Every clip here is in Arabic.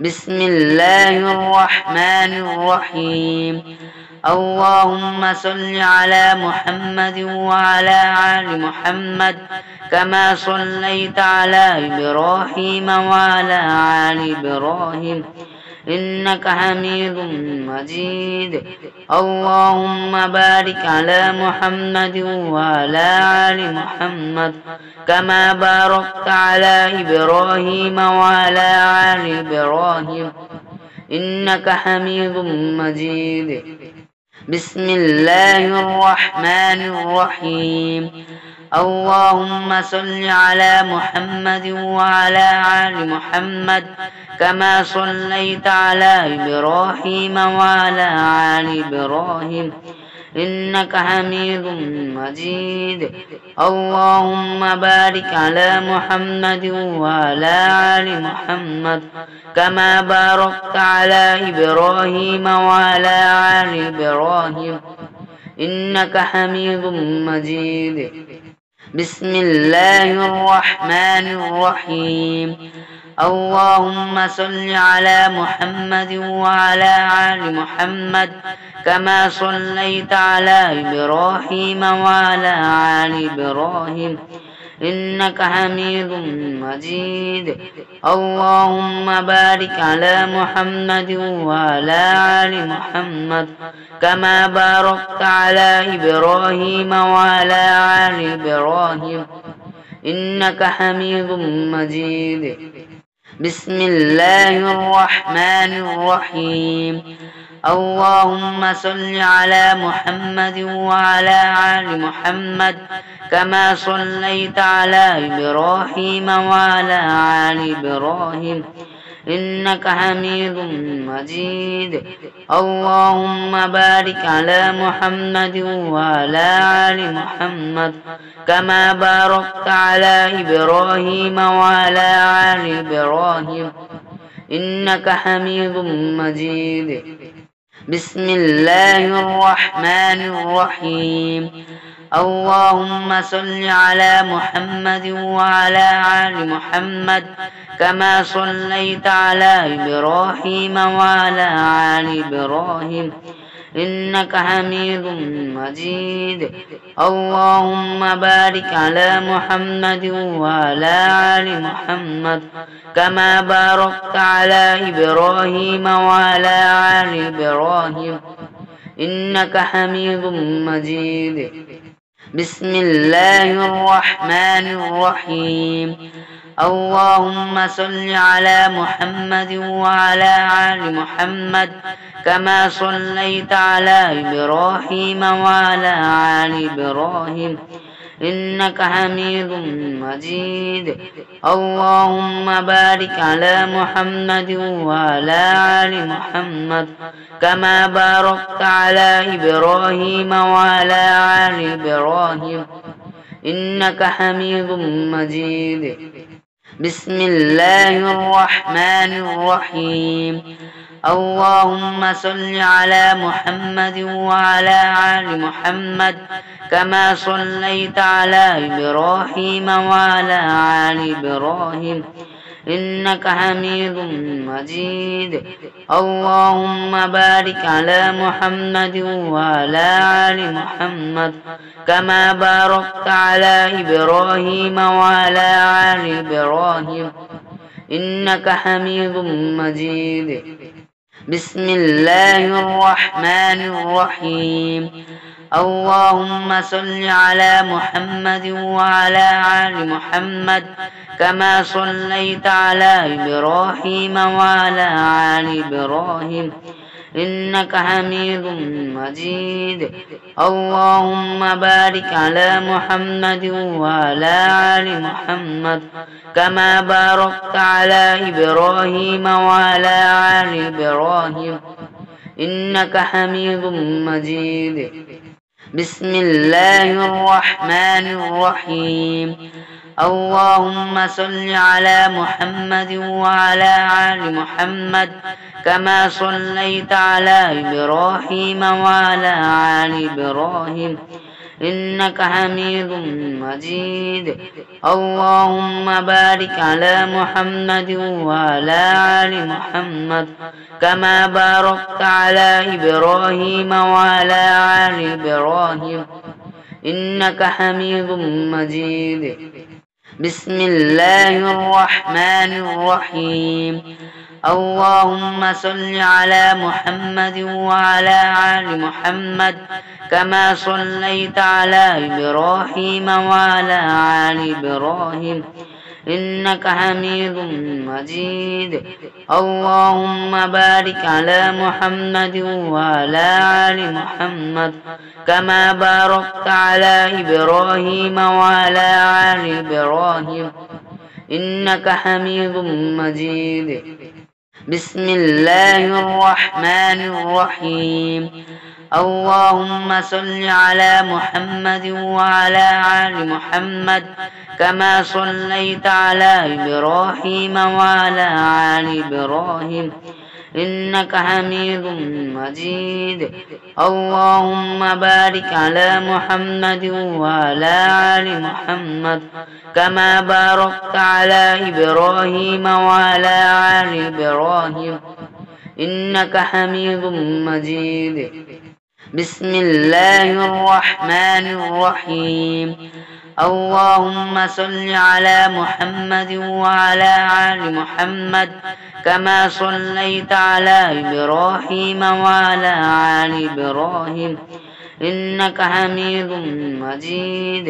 بسم الله الرحمن الرحيم. اللهم صل على محمد وعلى آل محمد كما صليت على إبراهيم وعلى آل إبراهيم إنك حميد مجيد. اللهم بارك على محمد وعلى آل محمد كما باركت على إبراهيم وعلى آل إبراهيم إنك حميد مجيد. بسم الله الرحمن الرحيم. اللهم صل على محمد وعلى آل محمد كما صليت على إبراهيم وعلى آل إبراهيم إنك حميد مجيد. اللهم بارك على محمد وعلى آل محمد كما باركت على إبراهيم وعلى آل إبراهيم إنك حميد مجيد. بسم الله الرحمن الرحيم. اللهم صل على محمد وعلى آل محمد كما صليت على إبراهيم وعلى آل إبراهيم إنك حميد مجيد. اللهم بارك على محمد وعلى آل محمد كما باركت على إبراهيم وعلى آل إبراهيم إنك حميد مجيد. بسم الله الرحمن الرحيم. اللهم صل على محمد وعلى آل محمد كما صليت على إبراهيم وعلى آل إبراهيم إنك حميد مجيد. اللهم بارك على محمد وعلى آل محمد كما باركت على إبراهيم وعلى آل إبراهيم إنك حميد مجيد. بسم الله الرحمن الرحيم. اللهم صل على محمد وعلى آل محمد كما صليت على إبراهيم وعلى آل إبراهيم إنك حميد مجيد. اللهم بارك على محمد وعلى آل محمد كما باركت على إبراهيم وعلى آل إبراهيم إنك حميد مجيد. بسم الله الرحمن الرحيم. اللهم صل على محمد وعلى آل محمد كما صليت على إبراهيم وعلى آل إبراهيم إنك حميد مجيد. اللهم بارك على محمد وعلى آل محمد كما باركت على إبراهيم وعلى آل إبراهيم إنك حميد مجيد. بسم الله الرحمن الرحيم. اللهم صل على محمد وعلى آل محمد كما صليت على إبراهيم وعلى آل إبراهيم إنك حميد مجيد. اللهم بارك على محمد وعلى آل محمد كما باركت على إبراهيم وعلى آل إبراهيم إنك حميد مجيد. بسم الله الرحمن الرحيم. اللهم صل على محمد وعلى آل محمد كما صليت على إبراهيم وعلى آل إبراهيم إنك حميد مجيد. اللهم بارك على محمد وعلى آل محمد كما باركت على إبراهيم وعلى آل إبراهيم إنك حميد مجيد. بسم الله الرحمن الرحيم. اللهم صل على محمد وعلى آل محمد كما صليت على إبراهيم وعلى آل إبراهيم إنك حميد مجيد. اللهم بارك على محمد وعلى آل محمد كما باركت على إبراهيم وعلى آل إبراهيم إنك حميد مجيد. بسم الله الرحمن الرحيم. اللهم صل على محمد وعلى آل محمد كما صليت على إبراهيم وعلى آل إبراهيم إنك حميد مجيد. اللهم بارك على محمد وعلى آل محمد كما باركت على إبراهيم وعلى آل إبراهيم إنك حميد مجيد. بسم الله الرحمن الرحيم. اللهم صل على محمد وعلى آل محمد كما صليت على إبراهيم وعلى آل إبراهيم إنك حميد مجيد. اللهم بارك على محمد وعلى آل محمد كما باركت على إبراهيم وعلى آل إبراهيم إنك حميد مجيد. بسم الله الرحمن الرحيم. اللهم صل على محمد وعلى آل محمد كما صليت على إبراهيم وعلى آل إبراهيم إنك حميد مجيد.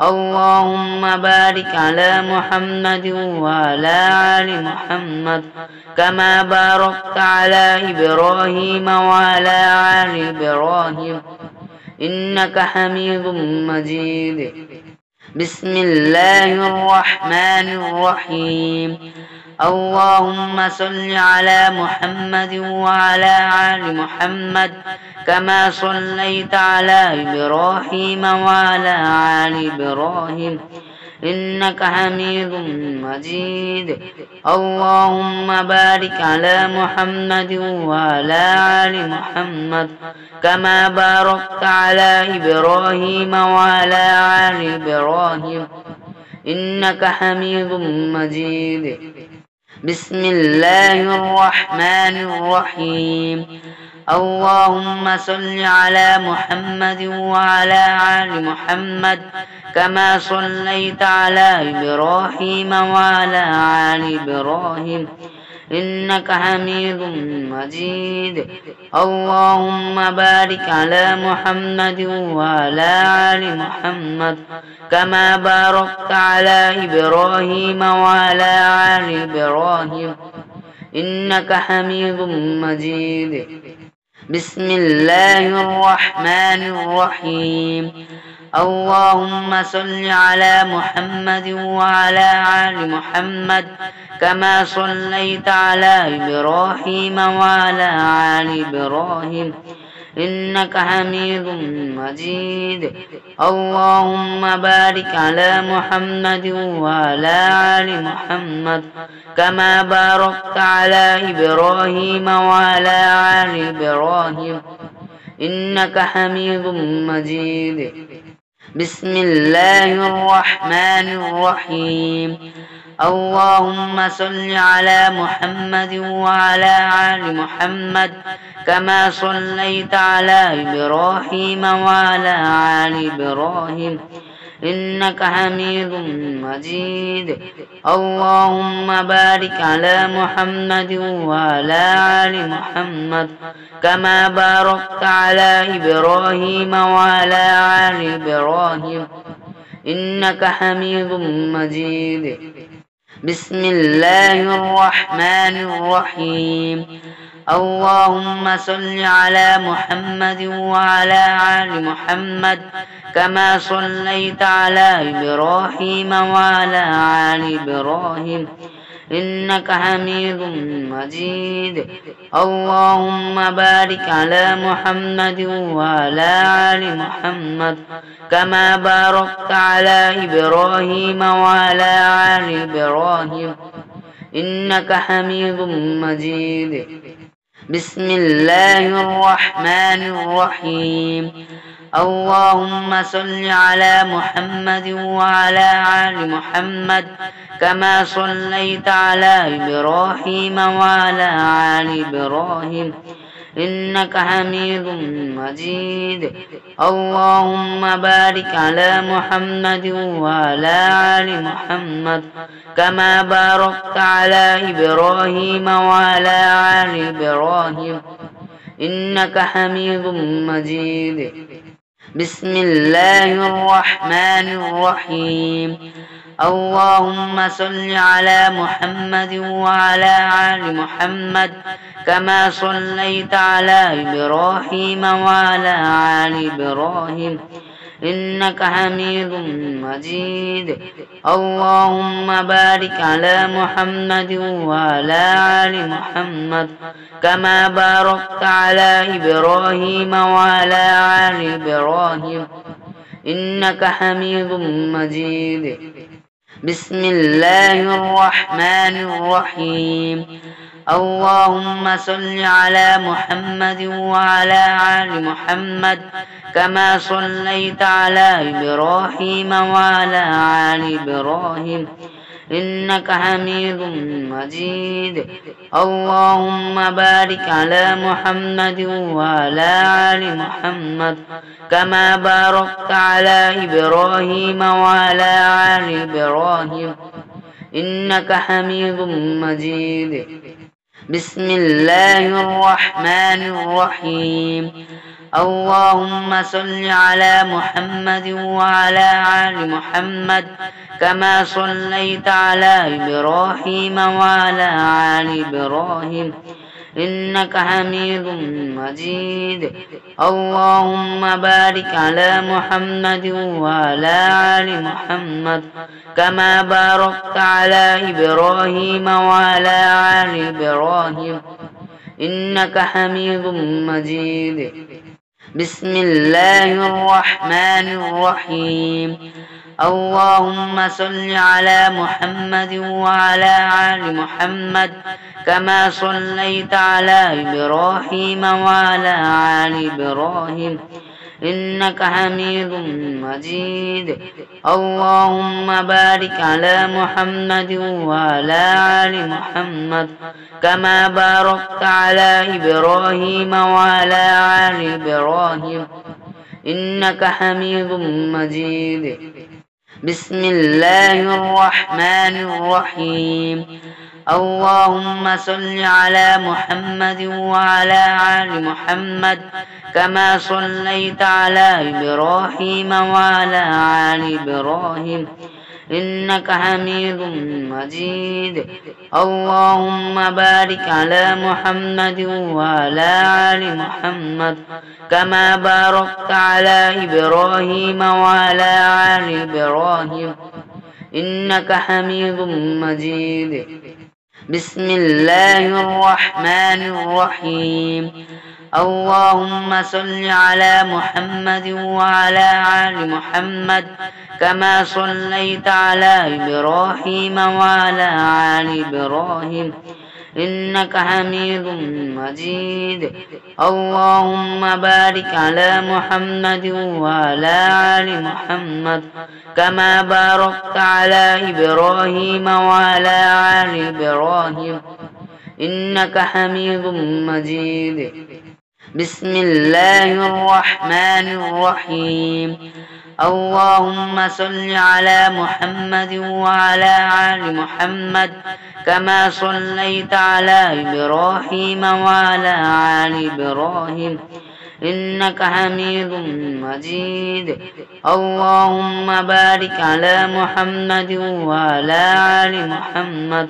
اللهم بارك على محمد وعلى آل محمد كما باركت على إبراهيم وعلى آل إبراهيم إنك حميد مجيد. بسم الله الرحمن الرحيم. اللهم صل على محمد وعلى آل محمد كما صليت على إبراهيم وعلى آل إبراهيم إنك حميد مجيد. اللهم بارك على محمد وعلى آل محمد كما باركت على إبراهيم وعلى آل إبراهيم إنك حميد مجيد. بسم الله الرحمن الرحيم. اللهم صل على محمد وعلى آل محمد كما صليت على إبراهيم وعلى آل إبراهيم إنك حميد مجيد. اللهم بارك على محمد وعلى آل محمد كما باركت على إبراهيم وعلى آل إبراهيم إنك حميد مجيد. بسم الله الرحمن الرحيم. اللهم صل على محمد وعلى آل محمد كما صليت على إبراهيم وعلى آل إبراهيم إنك حميد مجيد. اللهم بارك على محمد وعلى آل محمد كما باركت على إبراهيم وعلى آل إبراهيم إنك حميد مجيد. بسم الله الرحمن الرحيم. اللهم صل على محمد وعلى آل محمد كما صليت على إبراهيم وعلى آل إبراهيم إنك حميد مجيد. اللهم بارك على محمد وعلى آل محمد كما باركت على إبراهيم وعلى آل إبراهيم إنك حميد مجيد. بسم الله الرحمن الرحيم. اللهم صل على محمد وعلى آل محمد كما صليت على إبراهيم وعلى آل إبراهيم إنك حميد مجيد. اللهم بارك على محمد وعلى آل محمد كما باركت على إبراهيم وعلى آل إبراهيم إنك حميد مجيد. بسم الله الرحمن الرحيم. اللهم صل على محمد وعلى آل محمد كما صليت على إبراهيم وعلى آل إبراهيم إنك حميد مجيد. اللهم بارك على محمد وعلى آل محمد كما باركت على إبراهيم وعلى آل إبراهيم إنك حميد مجيد. بسم الله الرحمن الرحيم. اللهم صل على محمد وعلى آل محمد كما صليت على إبراهيم وعلى آل إبراهيم إنك حميد مجيد. اللهم بارك على محمد وعلى آل محمد كما باركت على إبراهيم وعلى آل إبراهيم إنك حميد مجيد. بسم الله الرحمن الرحيم. اللهم صل على محمد وعلى آل محمد كما صليت على إبراهيم وعلى آل إبراهيم إنك حميد مجيد. اللهم بارك على محمد وعلى آل محمد كما باركت على إبراهيم وعلى آل إبراهيم إنك حميد مجيد. بسم الله الرحمن الرحيم. اللهم صل على محمد وعلى آل محمد كما صليت على إبراهيم وعلى آل إبراهيم إنك حميد مجيد. اللهم بارك على محمد وعلى آل محمد كما باركت على إبراهيم وعلى آل إبراهيم إنك حميد مجيد. بسم الله الرحمن الرحيم. اللهم صل على محمد وعلى آل محمد كما صليت على إبراهيم وعلى آل إبراهيم إنك حميد مجيد. اللهم بارك على محمد وعلى آل محمد كما باركت على إبراهيم وعلى آل إبراهيم إنك حميد مجيد. بسم الله الرحمن الرحيم. اللهم صل على محمد وعلى آل محمد كما صليت على إبراهيم وعلى آل إبراهيم إنك حميد مجيد. اللهم بارك على محمد وعلى آل محمد كما باركت على إبراهيم وعلى آل إبراهيم إنك حميد مجيد. بسم الله الرحمن الرحيم. اللهم صل على محمد وعلى آل محمد كما صليت على إبراهيم وعلى آل إبراهيم إنك حميد مجيد. اللهم بارك على محمد وعلى آل محمد كما باركت على إبراهيم وعلى آل إبراهيم إنك حميد مجيد. بسم الله الرحمن الرحيم. اللهم صل على محمد وعلى آل محمد كما صليت على إبراهيم وعلى آل إبراهيم إنك حميد مجيد. اللهم بارك على محمد وعلى آل محمد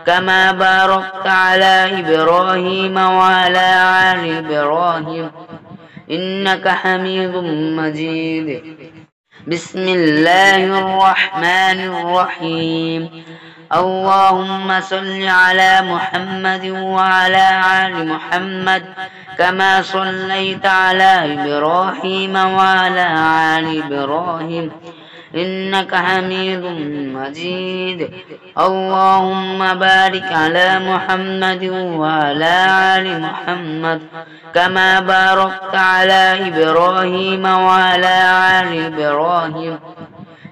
كما باركت على إبراهيم وعلى آل إبراهيم إنك حميد مجيد. بسم الله الرحمن الرحيم. اللهم صل على محمد وعلى آل محمد كما صليت على إبراهيم وعلى آل إبراهيم إنك حميد مجيد. اللهم بارك على محمد وعلى آل محمد كما باركت على إبراهيم وعلى آل إبراهيم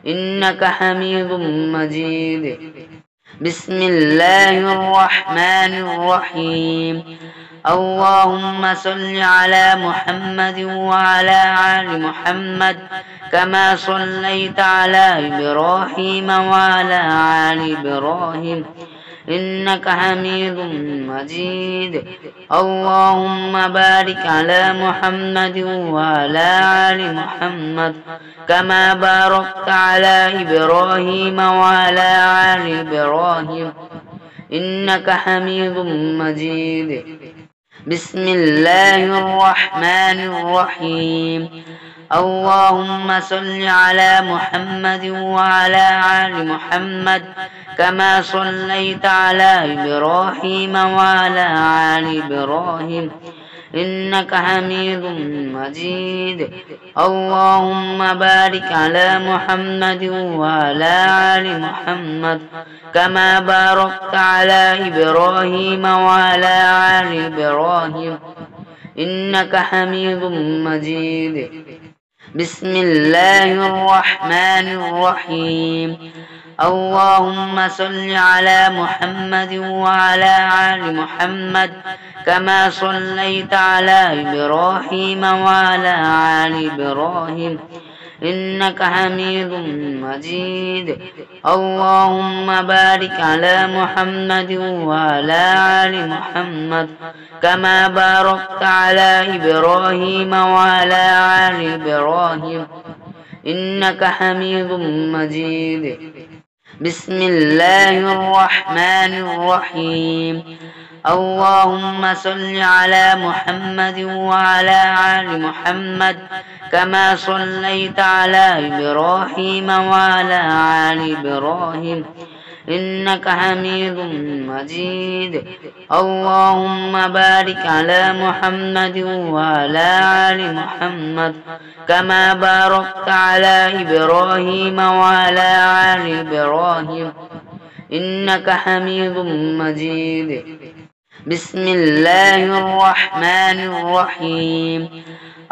إنك حميد مجيد. بسم الله الرحمن الرحيم. اللهم صل على محمد وعلى آل محمد كما صليت على إبراهيم وعلى آل إبراهيم إنك حميد مجيد. اللهم بارك على محمد وعلى آل محمد كما باركت على إبراهيم وعلى آل إبراهيم إنك حميد مجيد. بسم الله الرحمن الرحيم. اللهم صل على محمد وعلى آل محمد كما صليت على إبراهيم وعلى آل إبراهيم إنك حميد مجيد. اللهم بارك على محمد وعلى آل محمد كما باركت على إبراهيم وعلى آل إبراهيم إنك حميد مجيد. بسم الله الرحمن الرحيم. اللهم صل على محمد وعلى آل محمد كما صليت على إبراهيم وعلى آل إبراهيم إنك حميد مجيد. اللهم بارك على محمد وعلى آل محمد كما باركت على إبراهيم وعلى آل إبراهيم إنك حميد مجيد. بسم الله الرحمن الرحيم. اللهم صل على محمد وعلى آل محمد كما صليت على إبراهيم وعلى آل إبراهيم إنك حميد مجيد. اللهم بارك على محمد وعلى آل محمد كما باركت على إبراهيم وعلى آل إبراهيم إنك حميد مجيد. بسم الله الرحمن الرحيم.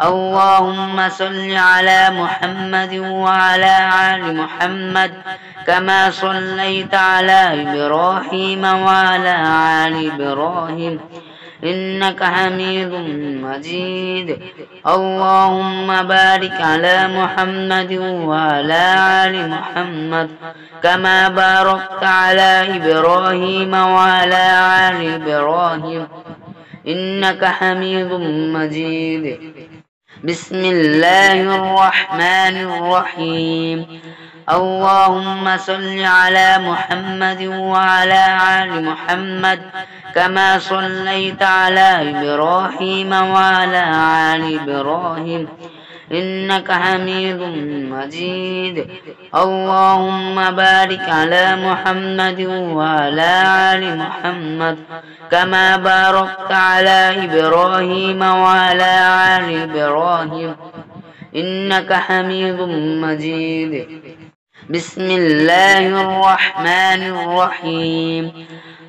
اللهم صل على محمد وعلى آل محمد كما صليت على إبراهيم وعلى آل إبراهيم إنك حميد مجيد. اللهم بارك على محمد وعلى آل محمد كما باركت على إبراهيم وعلى آل إبراهيم إنك حميد مجيد. بسم الله الرحمن الرحيم. اللهم صل على محمد وعلى آل محمد كما صليت على إبراهيم وعلى آل إبراهيم إنك حميد مجيد. اللهم بارك على محمد وعلى آل محمد كما باركت على إبراهيم وعلى آل إبراهيم إنك حميد مجيد. بسم الله الرحمن الرحيم.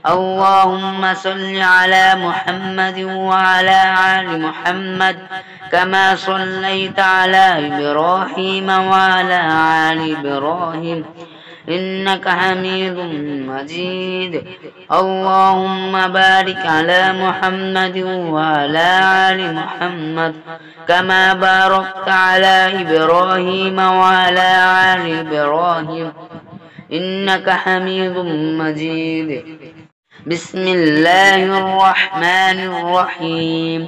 اللهم صل على محمد وعلى آل محمد كما صليت على إبراهيم وعلى آل إبراهيم إنك حميد مجيد. اللهم بارك على محمد وعلى آل محمد كما باركت على إبراهيم وعلى آل إبراهيم إنك حميد مجيد. بسم الله الرحمن الرحيم.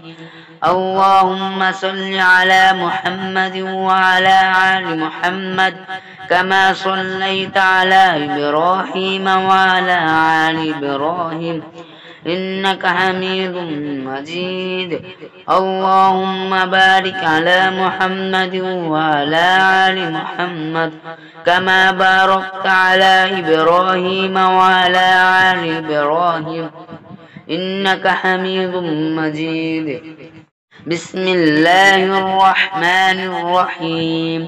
اللهم صل على محمد وعلى آل محمد كما صليت على إبراهيم وعلى آل إبراهيم إنك حميد مجيد. اللهم بارك على محمد وعلى آل محمد كما باركت على إبراهيم وعلى آل إبراهيم إنك حميد مجيد. بسم الله الرحمن الرحيم.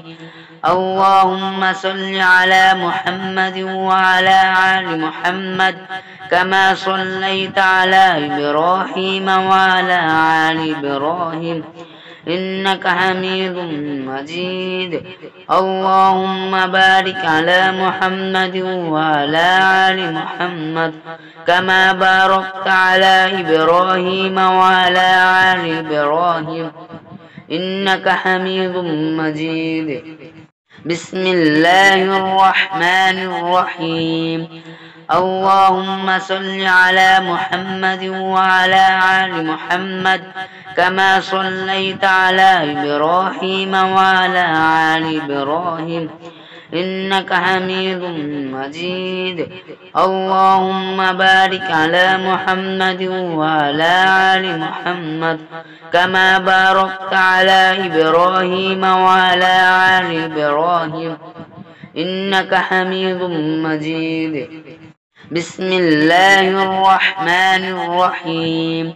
اللهم صل على محمد وعلى آل محمد كما صليت على إبراهيم وعلى آل إبراهيم إنك حميد مجيد اللهم بارك على محمد وعلى آل محمد كما باركت على إبراهيم وعلى آل إبراهيم إنك حميد مجيد بسم الله الرحمن الرحيم اللهم صل على محمد وعلى آل محمد كما صليت على إبراهيم وعلى آل إبراهيم إنك حميد مجيد اللهم بارك على محمد وعلى آل محمد كما باركت على إبراهيم وعلى آل إبراهيم إنك حميد مجيد بسم الله الرحمن الرحيم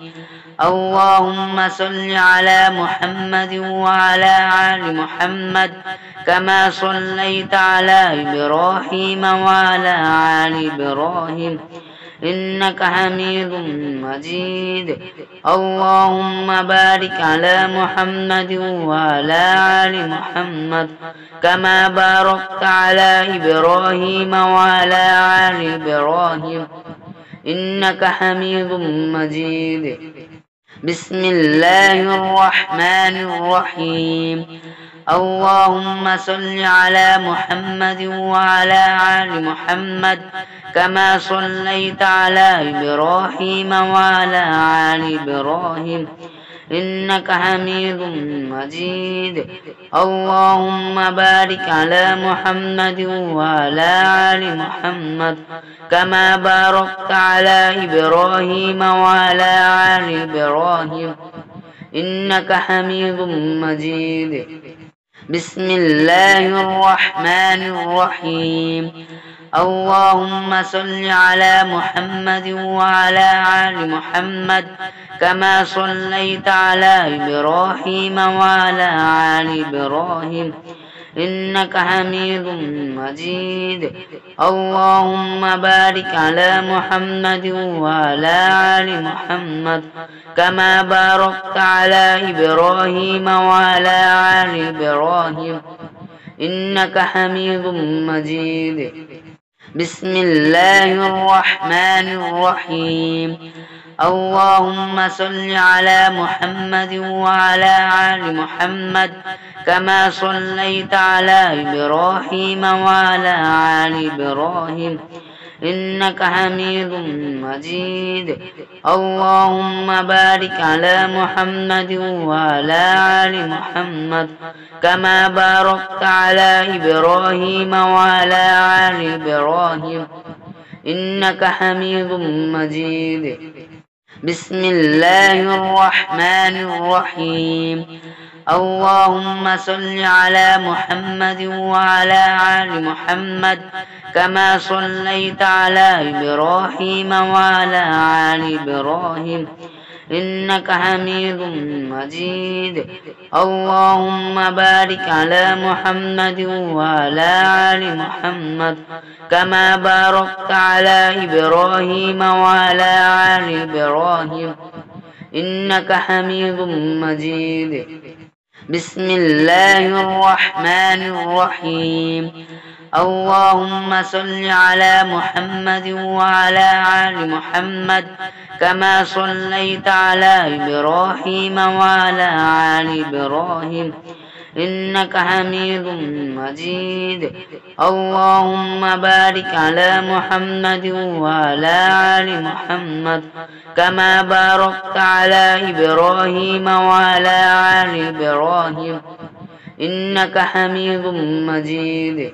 اللهم صل على محمد وعلى آل محمد كما صليت على إبراهيم وعلى آل إبراهيم إنك حميد مجيد اللهم بارك على محمد وعلى آل محمد كما باركت على إبراهيم وعلى آل إبراهيم إنك حميد مجيد بسم الله الرحمن الرحيم اللهم صل على محمد وعلى آل محمد كما صليت على إبراهيم وعلى آل إبراهيم إنك حميد مجيد اللهم بارك على محمد وعلى آل محمد كما باركت على إبراهيم وعلى آل إبراهيم إنك حميد مجيد بسم الله الرحمن الرحيم اللهم صل على محمد وعلى آل محمد كما صليت على إبراهيم وعلى آل إبراهيم إنك حميد مجيد اللهم بارك على محمد وعلى آل محمد كما باركت على إبراهيم وعلى آل إبراهيم إنك حميد مجيد بسم الله الرحمن الرحيم اللهم صل على محمد وعلى آل محمد كما صليت على إبراهيم وعلى آل إبراهيم إنك حميد مجيد اللهم بارك على محمد وعلى آل محمد كما باركت على إبراهيم وعلى آل إبراهيم إنك حميد مجيد بسم الله الرحمن الرحيم اللهم صل على محمد وعلى آل محمد كما صليت على إبراهيم وعلى آل إبراهيم إنك حميد مجيد اللهم بارك على محمد وعلى آل محمد كما باركت على إبراهيم وعلى آل إبراهيم إنك حميد مجيد بسم الله الرحمن الرحيم اللهم صل على محمد وعلى آل محمد كما صليت على إبراهيم وعلى آل إبراهيم إنك حميد مجيد اللهم بارك على محمد وعلى آل محمد كما باركت على إبراهيم وعلى آل إبراهيم إنك حميد مجيد